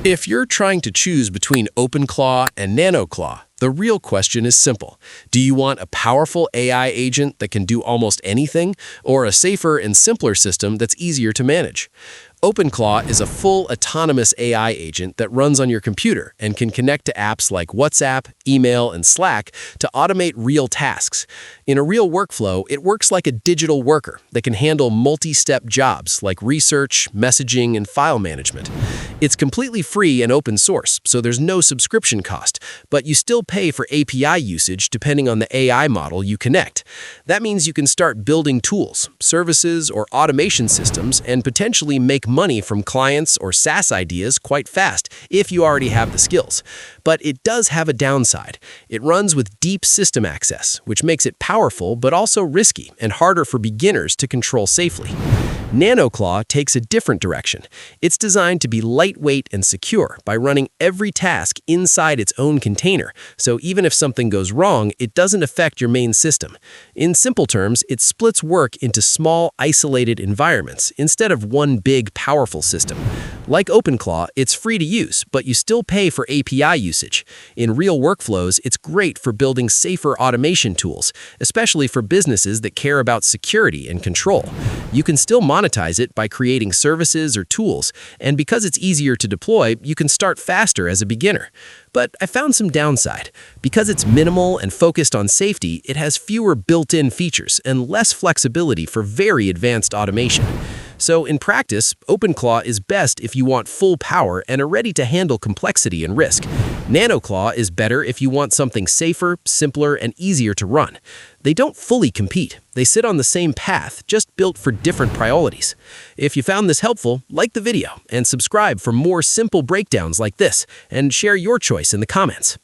If you're trying to choose between OpenClaw and NanoClaw, the real question is simple. Do you want a powerful AI agent that can do almost anything, or a safer and simpler system that's easier to manage? OpenClaw is a full autonomous AI agent that runs on your computer and can connect to apps like WhatsApp, email, and Slack to automate real tasks. In a real workflow, it works like a digital worker that can handle multi-step jobs like research, messaging, and file management. It's completely free and open source, so there's no subscription cost, but you still pay for API usage depending on the AI model you connect. That means you can start building tools, services, or automation systems and potentially make money from clients or SaaS ideas quite fast if you already have the skills. But it does have a downside. It runs with deep system access, which makes it powerful but also risky and harder for beginners to control safely. NanoClaw takes a different direction. It's designed to be lightweight and secure by running every task inside its own container, so even if something goes wrong, it doesn't affect your main system. In simple terms, it splits work into small, isolated environments instead of one big, powerful system. Like OpenClaw, it's free to use, but you still pay for API usage. In real workflows, it's great for building safer automation tools, especially for businesses that care about security and control. You can still monetize it by creating services or tools, and because it's easier to deploy, you can start faster as a beginner. But I found some downside. Because it's minimal and focused on safety, it has fewer built-in features and less flexibility for very advanced automation. So in practice, OpenClaw is best if you want full power and are ready to handle complexity and risk. NanoClaw is better if you want something safer, simpler, and easier to run. They don't fully compete. They sit on the same path, just built for different priorities. If you found this helpful, like the video and subscribe for more simple breakdowns like this, and share your choice in the comments.